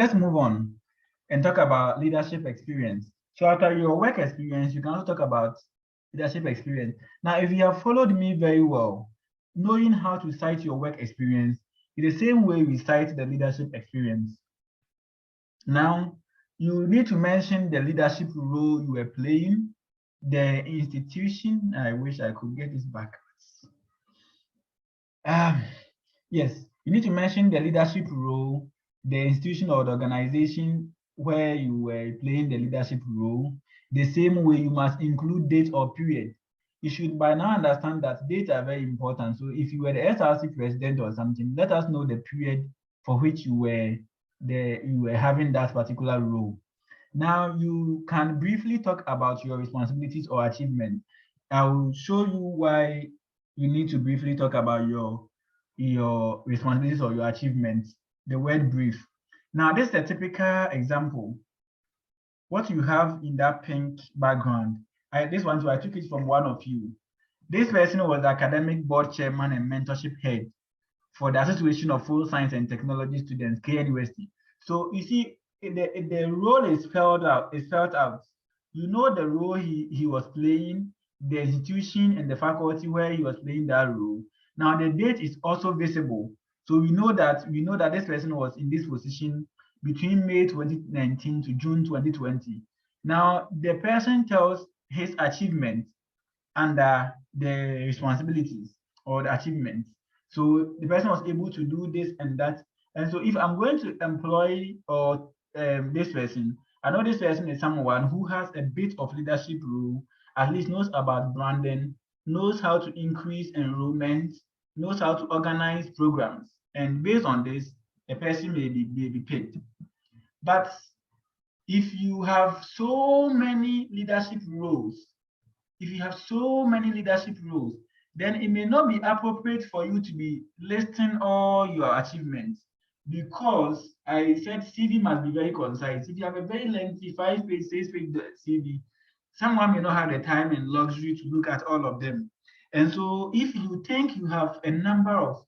let's move on and talk about leadership experience. So after your work experience, you can also talk about leadership experience. Now, if you have followed me very well, knowing how to cite your work experience is the same way we cite the leadership experience. Now, you need to mention the leadership role you were playing, the institution. I wish I could get this backwards. Yes, you need to mention the leadership role, the institution or the organization where you were playing the leadership role. The same way you must include date or period. You should by now understand that dates are very important. So if you were the SRC president or something, let us know the period for which you were having that particular role. Now you can briefly talk about your responsibilities or achievements. I will show you why you need to briefly talk about your responsibilities or your achievements, the word brief. Now, this is a typical example. What you have in that pink background, this one too, I took it from one of you. This person was the academic board chairman and mentorship head for the Association of Full Science and Technology Students, KNUST. So you see, the role is spelled out. You know the role he was playing, the institution and the faculty where he was playing that role. Now the date is also visible. So we know that this person was in this position between May 2019 to June 2020. Now the person tells his achievements under the responsibilities or the achievements. So the person was able to do this and that. And so if I'm going to employ this person, I know this person is someone who has a bit of leadership role, at least knows about branding, knows how to increase enrollment, knows how to organize programs. And based on this, a person may be paid. But if you have so many leadership roles, then it may not be appropriate for you to be listing all your achievements, because I said CV must be very concise. If you have a very lengthy 5-page, 6-page CV, someone may not have the time and luxury to look at all of them. And so if you think you have a number of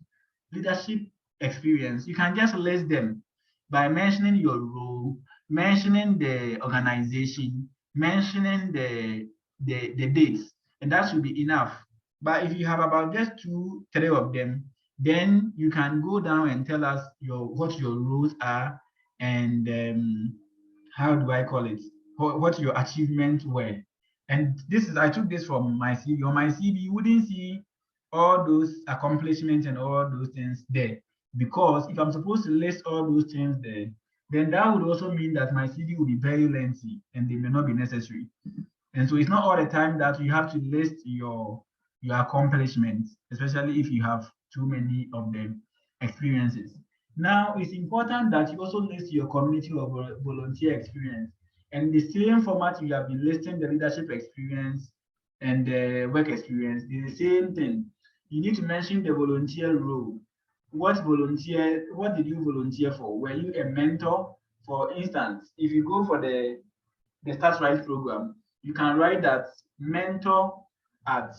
leadership experience, you can just list them by mentioning your role, mentioning the organization, mentioning the dates, and that should be enough. But if you have about just 2-3 of them, then you can go down and tell us what your roles are and how do I call it? What your achievements were. And I took this from my CV. On my CV, you wouldn't see all those accomplishments and all those things there, because if I'm supposed to list all those things there, then that would also mean that my CV will be very lengthy and they may not be necessary. And so it's not all the time that you have to list your accomplishments, especially if you have too many of them experiences. Now, it's important that you also list your community or volunteer experience. And the same format you have been listing the leadership experience and the work experience is the same thing. You need to mention the volunteer role. What did you volunteer for? Were you a mentor? For instance, if you go for the Start Right program, you can write that mentor at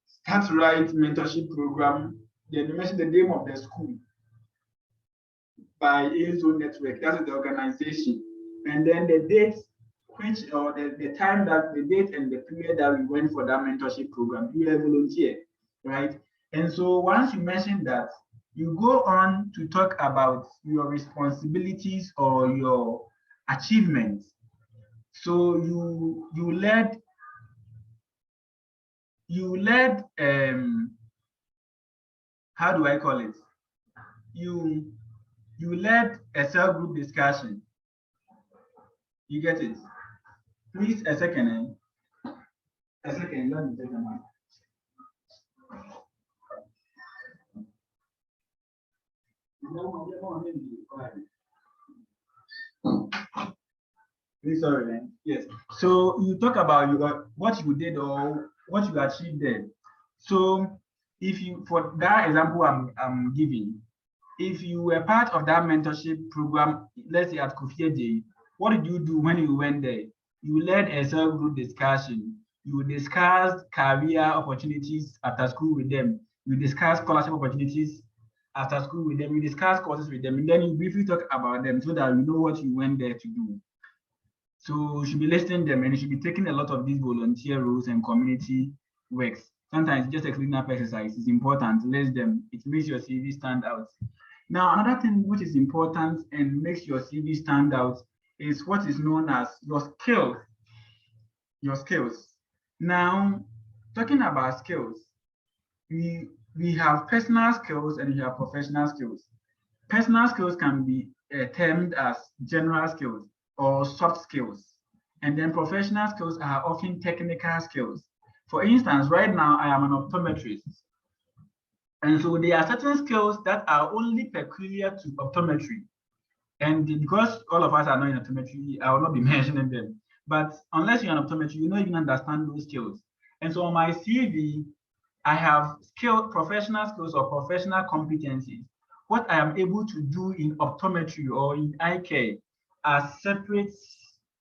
Start Right mentorship program. Then you mention the name of the school by ASO Network. That is the organization. And then the date, the time that the date and the period that we went for that mentorship program, you are a volunteer, right? And so once you mention that, you go on to talk about your responsibilities or your achievements. So you led how do I call it? You led a cell group discussion. You get it? Please, a second. Let me take a minute. Please, sorry, man. Yes. So you talk about what you did or what you achieved there. So if you, for that example I'm giving, if you were part of that mentorship program, let's say at Kofi Day, what did you do when you went there? You led a cell group discussion. You discussed career opportunities after school with them. You discussed scholarship opportunities after school with them, you discuss courses with them, and then you briefly talk about them so that you know what you went there to do. So you should be listening them, and you should be taking a lot of these volunteer roles and community works. Sometimes just a cleanup exercise is important. List them. It makes your CV stand out. Now, another thing which is important and makes your CV stand out is what is known as your skills. Your skills. Now, talking about skills, we have personal skills and we have professional skills. Personal skills can be termed as general skills or soft skills. And then professional skills are often technical skills. For instance, right now I am an optometrist. And so there are certain skills that are only peculiar to optometry. And because all of us are not in optometry, I will not be mentioning them. But unless you're an optometry, you don't even understand those skills. And so on my CV, I have professional skills or professional competencies. What I am able to do in optometry or in eye care are separate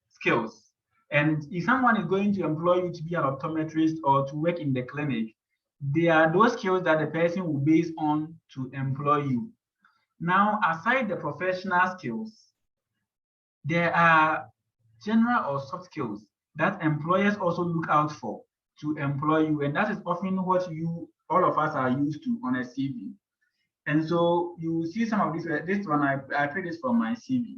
skills. And if someone is going to employ you to be an optometrist or to work in the clinic, they are those skills that the person will base on to employ you. Now, aside the professional skills, there are general or soft skills that employers also look out for to employ you, and that is often what all of us are used to on a CV. And so you see some of this one, I put this from my CV.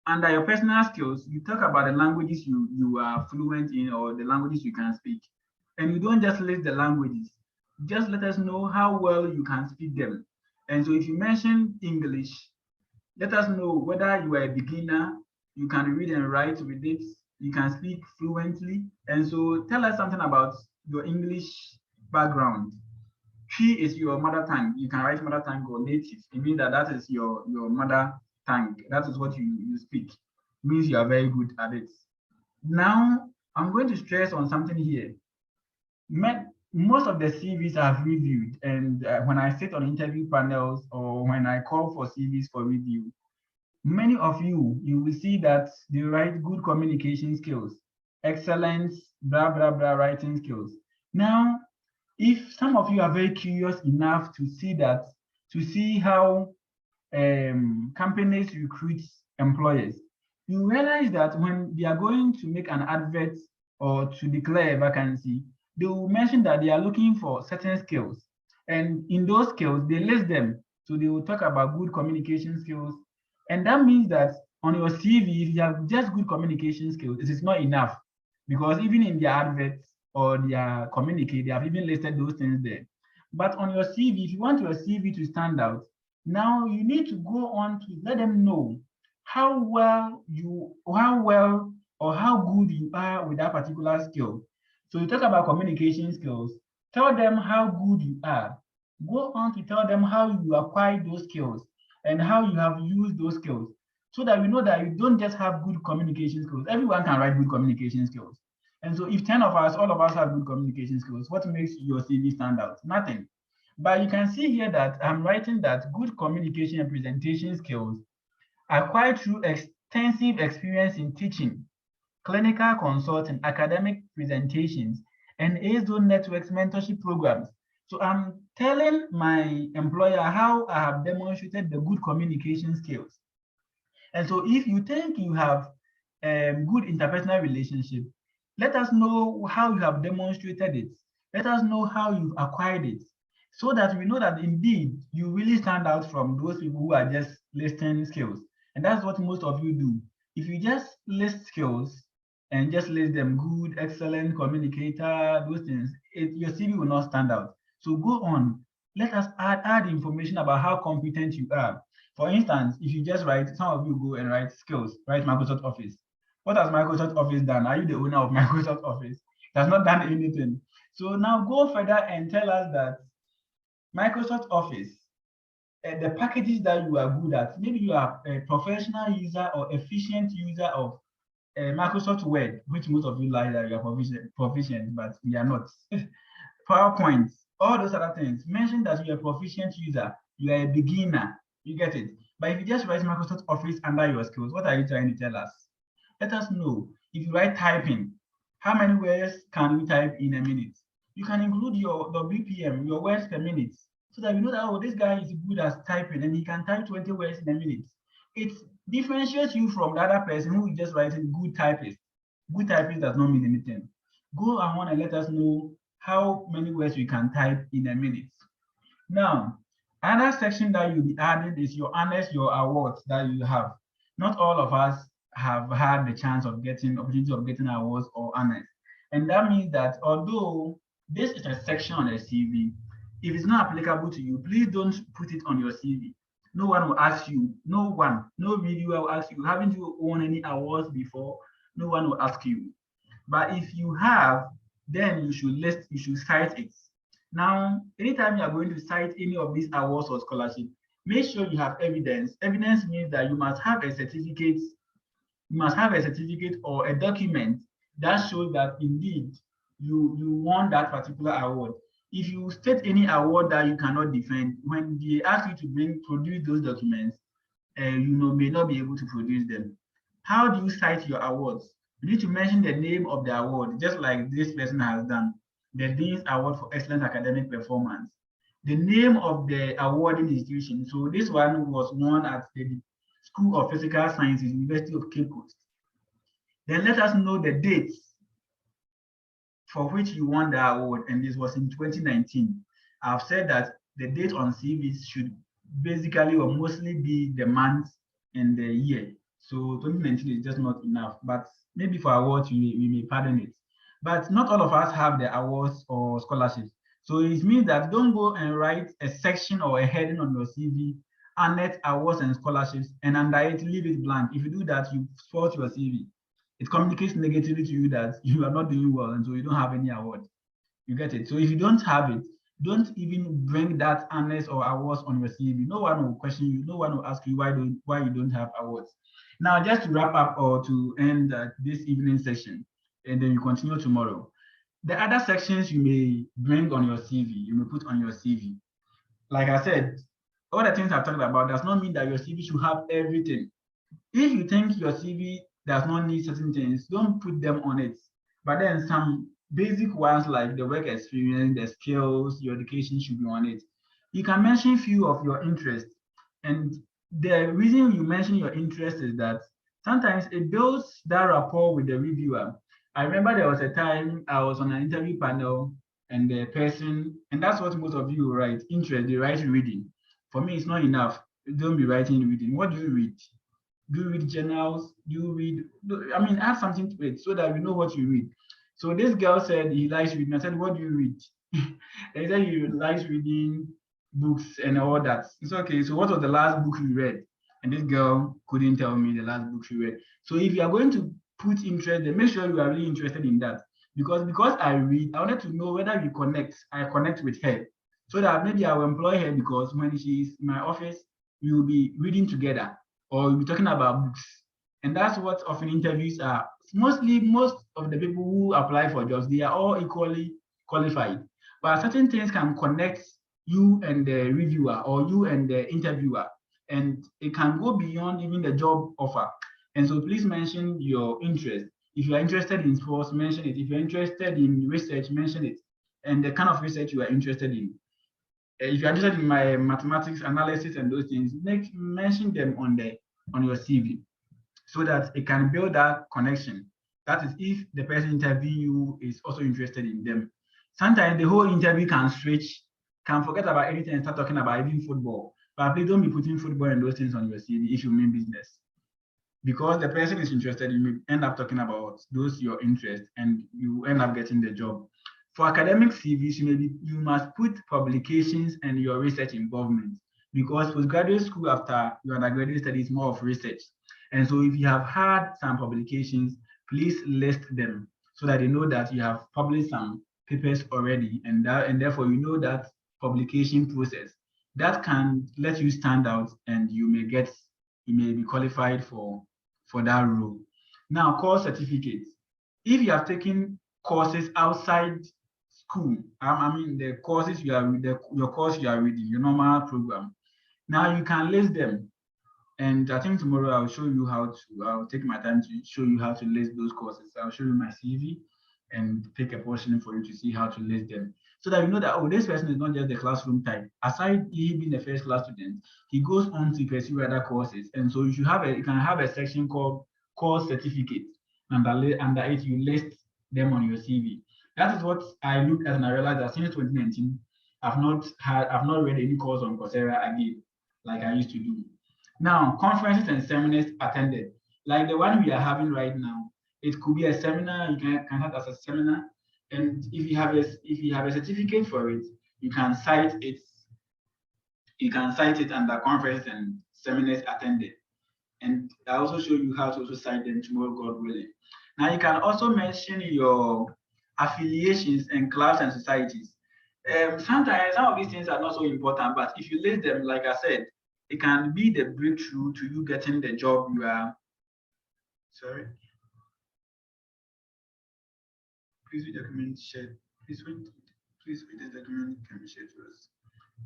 Under your personal skills, you talk about the languages you are fluent in or the languages you can speak. And you don't just list the languages, just let us know how well you can speak them. And so if you mention English, let us know whether you are a beginner, you can read and write with it, you can speak fluently. And so tell us something about your English background. Twi is your mother tongue. You can write mother tongue or native. It means that is your mother tongue. That is what you speak. It means you are very good at it. Now, I'm going to stress on something here. Most of the CVs I've reviewed, and when I sit on interview panels or when I call for CVs for review, many of you will see that they write good communication skills, excellent, blah, blah, blah, writing skills. Now, if some of you are very curious enough to see how companies recruit employers, you realize that when they are going to make an advert or to declare a vacancy, they will mention that they are looking for certain skills. And in those skills, they list them. So they will talk about good communication skills. And that means that on your CV, if you have just good communication skills, it is not enough. Because even in their adverts or their communique, they have even listed those things there. But on your CV, if you want your CV to stand out, now you need to go on to let them know how well or how good you are with that particular skill. So you talk about communication skills, tell them how good you are. Go on to tell them how you acquired those skills and how you have used those skills so that we know that you don't just have good communication skills. Everyone can write good communication skills. And so if 10 of us, all of us have good communication skills, what makes your CV stand out? Nothing. But you can see here that I'm writing that good communication and presentation skills acquired through extensive experience in teaching, clinical consulting, academic presentations, and A-Zone Networks mentorship programs. So I'm telling my employer how I have demonstrated the good communication skills. And so if you think you have good interpersonal relationship, let us know how you have demonstrated it. Let us know how you've acquired it, so that we know that indeed you really stand out from those people who are just listing skills. And that's what most of you do. If you just list skills and just list them good, excellent, communicator, those things, your CV will not stand out. So go on. Let us add information about how competent you are. For instance, if you just write, some of you go and write skills, write Microsoft Office. What has Microsoft Office done? Are you the owner of Microsoft Office? It has not done anything. So now go further and tell us that Microsoft Office, the packages that you are good at, maybe you are a professional user or efficient user of Microsoft Word, which most of you like that you are proficient, but we are not. PowerPoint, all those other things. Mention that you're a proficient user, you are a beginner, you get it. But if you just write Microsoft Office under your skills, what are you trying to tell us? Let us know. If you write typing, how many words can you type in a minute? You can include your WPM, your words per minute. so that you know that, oh, this guy is good at typing and he can type 20 words in a minute. It differentiates you from the other person who is just writing good typist. Good typist does not mean anything. Go and want to let us know how many words you can type in a minute. Now, another section that you'll be adding is your honors, your awards that you have. Not all of us have had the chance of getting opportunity of getting awards or honors. And that means that although this is a section on a CV, if it's not applicable to you, please don't put it on your CV. No one will ask you, no reviewer will ask you, haven't you won any awards before? No one will ask you. But if you have, then you should cite it. Now, anytime you are going to cite any of these awards or scholarship, make sure you have evidence. Evidence means that you must have a certificate, or a document that shows that indeed you won that particular award. If you state any award that you cannot defend, when they ask you to produce those documents, may not be able to produce them. How do you cite your awards? You need to mention the name of the award, just like this person has done, the Dean's Award for Excellent Academic Performance. The name of the awarding institution. So this one was won at the School of Physical Sciences, University of Cape Coast. Then let us know the dates for which you won the award, and this was in 2019. I've said that the date on CVs should basically or mostly be the month and the year. So 2019 is just not enough, but maybe for awards, we may pardon it. But not all of us have the awards or scholarships. So it means that don't go and write a section or a heading on your CV, annex awards and scholarships, and under it, leave it blank. If you do that, you spoil your CV. It communicates negatively to you that you are not doing well, and so you don't have any award. You get it? So if you don't have it, don't even bring that honors or awards on your CV. No one will question you. No one will ask you why you don't have awards. Now, just to wrap up or to end this evening session, and then you continue tomorrow. The other sections you may bring on your CV, you may put on your CV. Like I said, all the things I've talked about does not mean that your CV should have everything. If you think your CV does not need certain things, don't put them on it. But then some basic ones like the work experience, the skills, your education should be on it. You can mention few of your interests. And the reason you mention your interest is that sometimes it builds that rapport with the reviewer. I remember there was a time I was on an interview panel and the person, and that's what most of you write, interest, they write reading. For me, it's not enough. Don't be writing reading. What do you read? Do you read journals? Add something to it so that we know what you read. So this girl said he likes reading. I said, what do you read? They said he likes reading books and all that. It's okay. So what was the last book you read? And this girl couldn't tell me the last book she read. So if you are going to put interest, then make sure you are really interested in that. Because I read, I wanted to know whether I connect with her. So that maybe I will employ her because when she's in my office, we will be reading together or we'll be talking about books. And that's what often interviews are. Most of the people who apply for jobs, they are all equally qualified. But certain things can connect you and the reviewer or you and the interviewer. And it can go beyond even the job offer. And so please mention your interest. If you are interested in sports, mention it. If you're interested in research, mention it. And the kind of research you are interested in. If you're interested in my mathematics analysis and those things, mention them on your CV so that it can build that connection. That is if the person interviewing you is also interested in them. Sometimes the whole interview can switch, can forget about anything and start talking about even football. But please don't be putting football and those things on your CV if you mean business. Because the person is interested, you may end up talking about those your interests and you end up getting the job. For academic CVs, you must put publications and your research involvement because postgraduate school after your undergraduate study is more of research. And so if you have had some publications, please list them so that they know that you have published some papers already and therefore you know that publication process. That can let you stand out and you may be qualified for that role. Now, course certificates. If you have taken courses outside school, the courses your course you are reading, your normal program, now you can list them. And I think tomorrow I'll show you I'll take my time to show you how to list those courses. I'll show you my CV and take a portion for you to see how to list them. so that you know that, oh, this person is not just the classroom type. Aside he being a first class student, he goes on to pursue other courses. And so you can have a section called course certificate. Under it, you list them on your CV. That is what I looked at and I realized that since 2019, I've not read any course on Coursera again, like I used to do. Now, conferences and seminars attended, like the one we are having right now. It could be a seminar. You can have as a seminar, and if you have a certificate for it, you can cite it. You can cite it under conferences and seminars attended, and I also show you how to also cite them tomorrow, God willing. Now you can also mention your affiliations and clubs and societies. Sometimes some of these things are not so important, but if you list them, like I said, it can be the breakthrough to you getting the job you are. Sorry. Please read the document shared. Please read the document can be shared to us.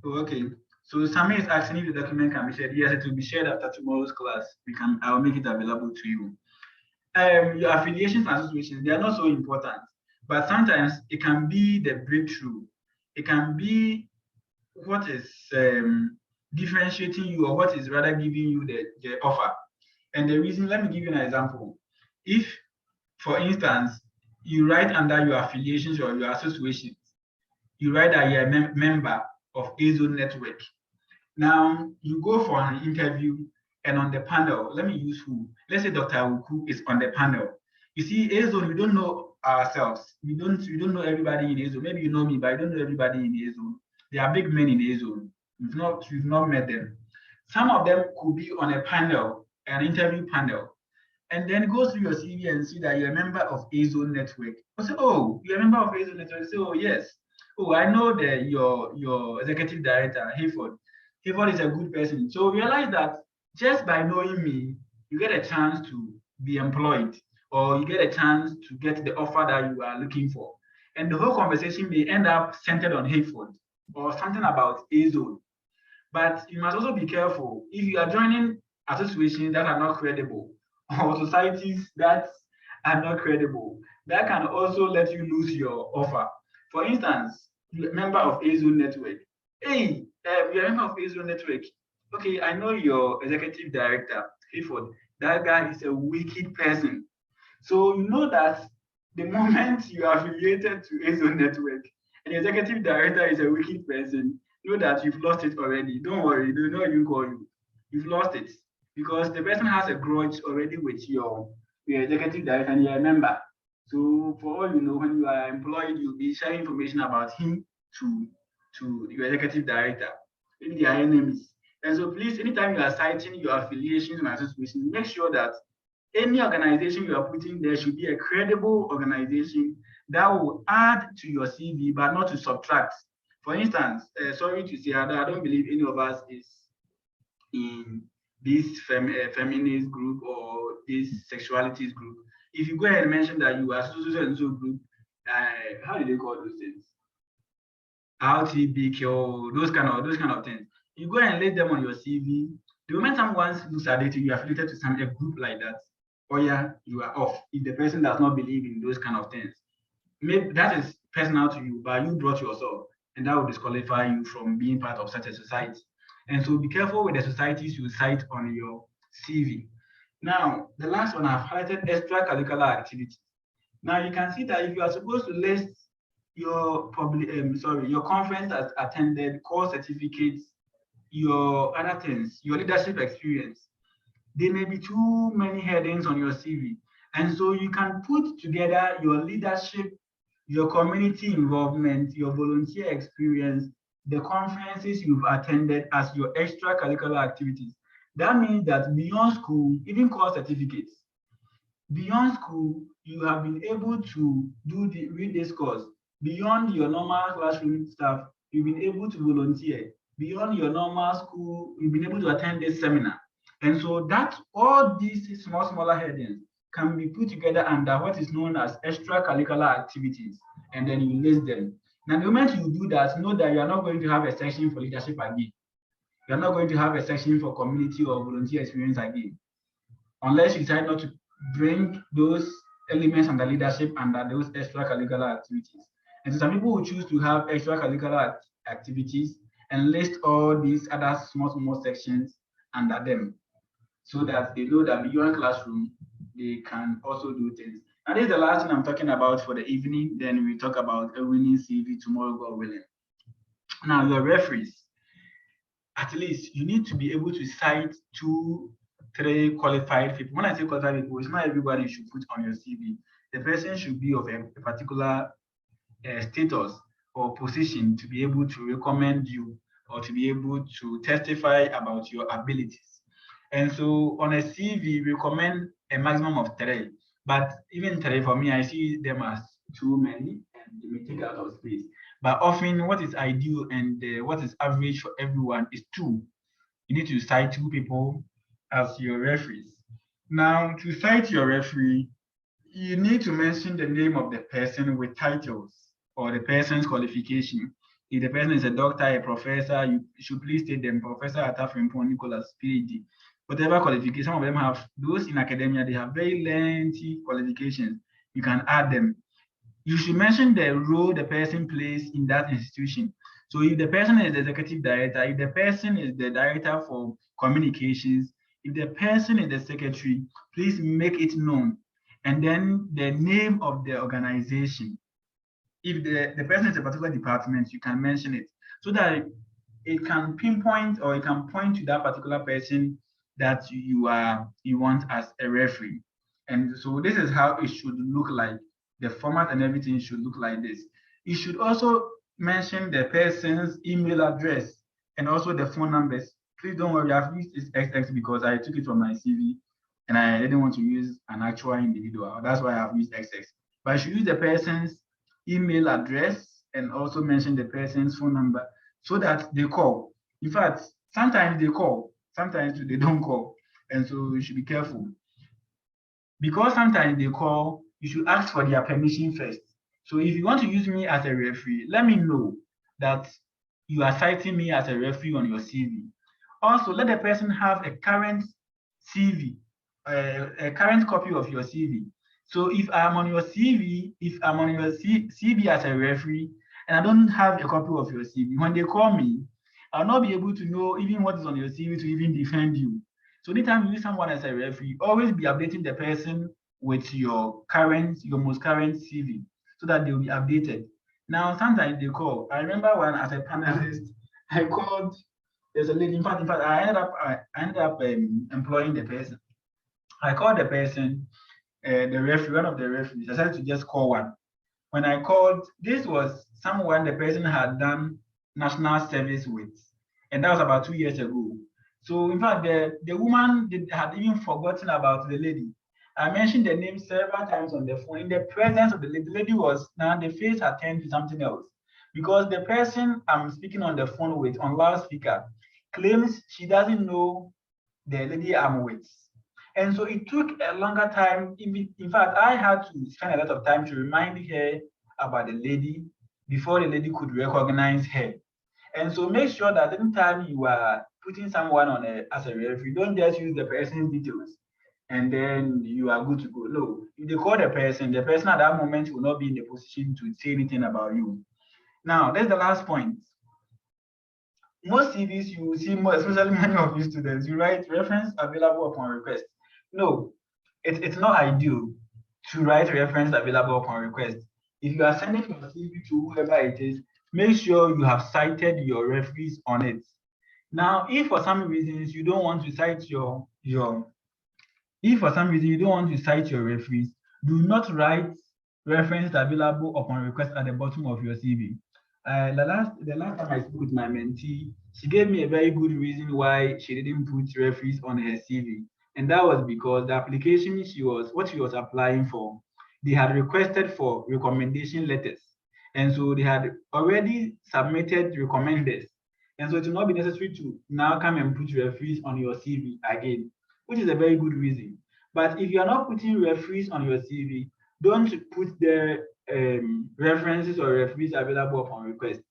Oh, okay. So Sami is asking if the document can be shared. Yes, it will be shared after tomorrow's class. I'll make it available to you. Your affiliations and associations, they are not so important, but sometimes it can be the breakthrough. It can be what is differentiating you, or what is rather giving you the offer. And the reason, let me give you an example. If, for instance, you write under your affiliations or your associations, you write that you're a member of AZO network. Now you go for an interview, and on the panel, let me use who? Let's say Dr. Awuku is on the panel. You see, AZO, we don't know ourselves. We don't know everybody in AZO. Maybe you know me, but I don't know everybody in AZO. There are big men in AZO. You've not met them. Some of them could be on a panel, an interview panel, and then go through your CV and see that you're a member of AZO network. I say, oh, you're a member of AZO network. I say, oh, yes. Oh, I know that your executive director, Hayford. Hayford is a good person. So realize that just by knowing me, you get a chance to be employed, or you get a chance to get the offer that you are looking for. And the whole conversation may end up centered on Hayford or something about AZO. But you must also be careful if you are joining associations that are not credible, or societies that are not credible. That can also let you lose your offer. For instance, you're a member of AZO network. Hey, you're a member of AZO network. Okay, I know your executive director, Hayford. That guy is a wicked person. So you know that the moment you are affiliated to AZO network and the executive director is a wicked person, know that you've lost it already. Don't worry, they know you call you. You've lost it because the person has a grudge already with your executive director and you're a member. So for all you know, when you are employed, you'll be sharing information about him to your executive director. Maybe they are enemies. And so please, anytime you are citing your affiliations and associations, make sure that any organization you are putting there should be a credible organization that will add to your CV, but not to subtract. For instance, sorry to say, I don't believe any of us is in this feminist group or this sexualities group. If you go ahead and mention that you are so and so group, how do they call those things? LGBTQ, those kind of things. You go and lay them on your CV. The moment someone looks at it, you are affiliated to a group like that, or yeah, you are off. If the person does not believe in those kind of things, maybe that is personal to you, but you brought yourself, and that will disqualify you from being part of such a society. And so be careful with the societies you cite on your CV. Now, the last one I've highlighted extracurricular activities. Now you can see that if you are supposed to list your your conference as attended, course certificates, your other things, your leadership experience, there may be too many headings on your CV. And so you can put together your leadership, your community involvement, your volunteer experience, the conferences you've attended as your extracurricular activities. That means that beyond school, even course certificates, beyond school, you have been able to read this course. Beyond your normal classroom stuff, you've been able to volunteer. Beyond your normal school, you've been able to attend this seminar. And so that all these smaller headings can be put together under what is known as extracurricular activities, and then you list them. Now, the moment you do that, know that you are not going to have a section for leadership again. You're not going to have a section for community or volunteer experience again, unless you decide not to bring those elements under leadership under those extracurricular activities. And so some people will choose to have extracurricular activities and list all these other small sections under them, so that they know that beyond classroom, they can also do things. And this is the last thing I'm talking about for the evening. Then we talk about a winning CV tomorrow, God willing. Now, your referees, at least you need to be able to cite 2, 3 qualified people. When I say qualified people, it's not everybody you should put on your CV. The person should be of a particular status or position to be able to recommend you or to be able to testify about your abilities. And so on a CV, we recommend a maximum of 3. But even 3 for me, I see them as too many and they may take out of space. But often, what is ideal and what is average for everyone is 2. You need to cite 2 people as your referees. Now, to cite your referee, you need to mention the name of the person with titles or the person's qualification. If the person is a doctor, a professor, you should please state them. Professor Atafrimpo Nicholas, PhD. Whatever qualification, some of them have, those in academia, they have very lengthy qualifications. You can add them. You should mention the role the person plays in that institution. So if the person is the executive director, if the person is the director for communications, if the person is the secretary, please make it known. And then the name of the organization. If the person is a particular department, you can mention it so that it can pinpoint or it can point to that particular person that you want as a referee. And so this is how it should look like. The format and everything should look like this. You should also mention the person's email address and also the phone numbers. Please don't worry, I've used this XX because I took it from my CV and I didn't want to use an actual individual. That's why I've used XX. But I should use the person's email address and also mention the person's phone number so that they call. In fact, sometimes they call, sometimes they don't call. And so you should be careful. Because sometimes they call, you should ask for their permission first. So if you want to use me as a referee, let me know that you are citing me as a referee on your CV. Also, let the person have a current CV, a current copy of your CV. So if I'm on your CV, if I'm on your CV as a referee, and I don't have a copy of your CV, when they call me, I'll not be able to know even what is on your CV to even defend you. So anytime you use someone as a referee, always be updating the person with your most current CV so that they'll be updated. Now, sometimes they call. I remember when as a panelist, I called, there's a lady, in fact, I ended up employing the person. I called the person, the referee, one of the referees. I decided to just call one. When I called, this was someone the person had done national service with, and that was about 2 years ago. So in fact, the woman had even forgotten about the lady. I mentioned the name several times on the phone. In the presence of the lady was, now the face had turned to something else. Because the person I'm speaking on the phone with, on loudspeaker, claims she doesn't know the lady I'm with. And so it took a longer time. In fact, I had to spend a lot of time to remind her about the lady before the lady could recognize her. And so make sure that anytime you are putting someone on as a referee, don't just use the person's details and then you are good to go. No, if they call the person at that moment will not be in the position to say anything about you. Now, that's the last point. Most CVs you will see, especially many of you students, you write reference available upon request. No, it's not ideal to write reference available upon request. If you are sending your CV to whoever it is, make sure you have cited your referees on it. Now, if for some reasons you don't want to cite if for some reason you don't want to cite your referees, do not write reference available upon request at the bottom of your CV. The last time I spoke with my mentee, she gave me a very good reason why she didn't put referees on her CV. And that was because the application she was applying for, they had requested for recommendation letters. And so they had already submitted recommenders. And so it will not be necessary to now come and put referees on your CV again, which is a very good reason. But if you are not putting referees on your CV, don't put the references or referees available upon request.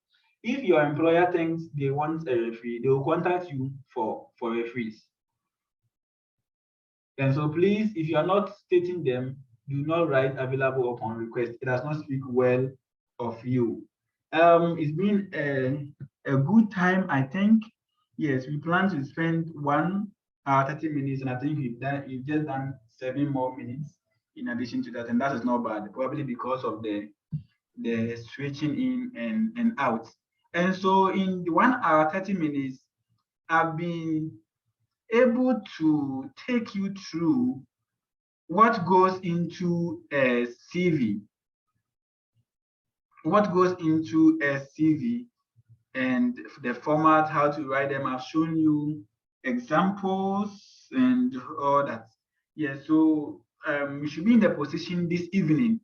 If your employer thinks they want a referee, they will contact you for referees. And so please, if you are not stating them, do not write available upon request. It does not speak well of you. It's been a good time, I think. Yes, we plan to spend 1 hour 30 minutes, and I think we've just done 7 more minutes in addition to that, and that is not bad, probably because of the switching in and out. And so in the 1 hour 30 minutes, I've been able to take you through what goes into a CV, what goes into a CV, and the format, how to write them. I've shown you examples and all that. Yeah, so you should be in the position this evening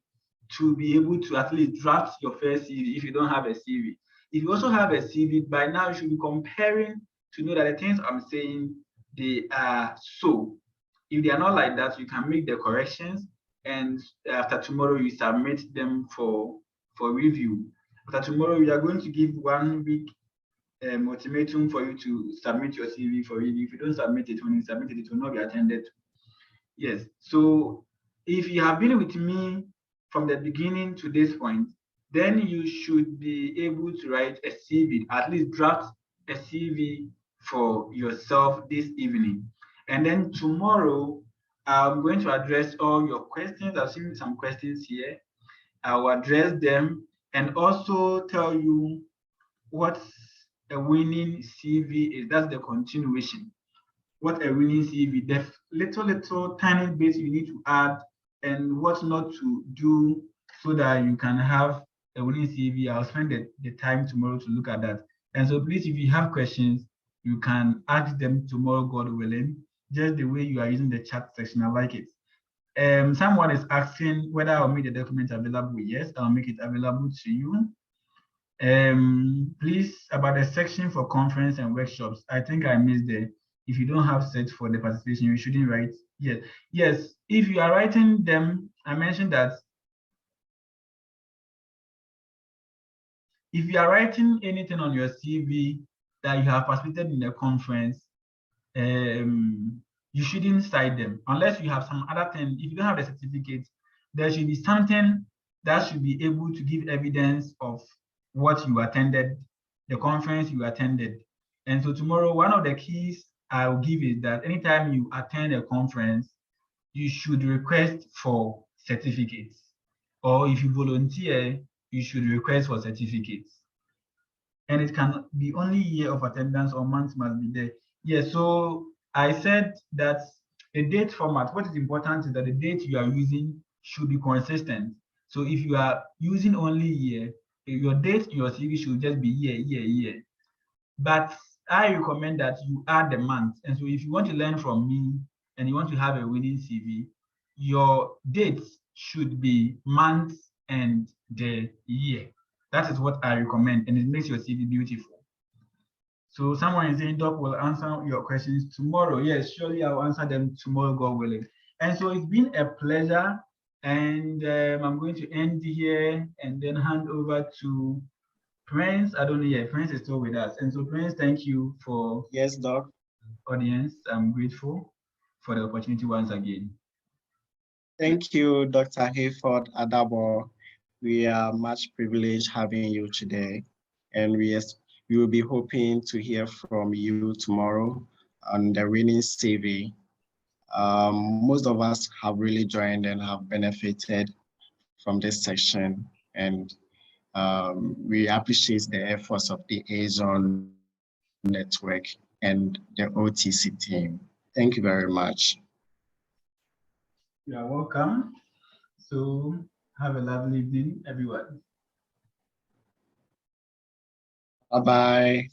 to be able to at least draft your first CV if you don't have a CV. If you also have a CV, by now you should be comparing to know that the things I'm saying, they are so. If they are not like that, you can make the corrections, and after tomorrow you submit them for review. After tomorrow, we are going to give 1 week ultimatum for you to submit your CV for review. If you don't submit it, when you submit it, it will not be attended to. Yes. So if you have been with me from the beginning to this point, then you should be able to write a CV, at least draft a CV for yourself this evening. And then tomorrow, I'm going to address all your questions. I've seen some questions here. I will address them and also tell you what a winning CV is. That's the continuation. What a winning CV, the little tiny bits you need to add and what not to do so that you can have a winning CV. I'll spend the time tomorrow to look at that. And so please, if you have questions, you can ask them tomorrow, God willing, just the way you are using the chat section. I like it. Someone is asking whether I'll make the document available. Yes, I'll make it available to you. Please, about the section for conference and workshops, I think I missed there. If you don't have set for the participation, you shouldn't write. Yes. If you are writing them, I mentioned that if you are writing anything on your CV that you have participated in the conference, you shouldn't cite them unless you have some other thing. If you don't have a certificate, there should be something that should be able to give evidence of what you attended, the conference you attended. And so tomorrow, one of the keys I'll give is that anytime you attend a conference, you should request for certificates. Or if you volunteer, you should request for certificates. And it can be only year of attendance or month must be there. Yeah, so I said that the date format, what is important is that the date you are using should be consistent. So if you are using only year, your date in your CV should just be year. But I recommend that you add the month. And so if you want to learn from me and you want to have a winning CV, your dates should be month and the year. That is what I recommend, and it makes your CV beautiful. So someone is saying, Doc will answer your questions tomorrow. Yes, surely I'll answer them tomorrow, God willing. And so it's been a pleasure. And I'm going to end here and then hand over to Prince. I don't know, yeah, Prince is still with us. And so Prince, thank you for yes, Doc. Audience. I'm grateful for the opportunity once again. Thank you, Dr. Hayford Adabo. We are much privileged having you today, and we will be hoping to hear from you tomorrow on the winning CV. Most of us have really joined and have benefited from this section, and we appreciate the efforts of the Azon Network and the OTC team. Thank you very much. You are welcome. So have a lovely evening, everyone. Bye-bye.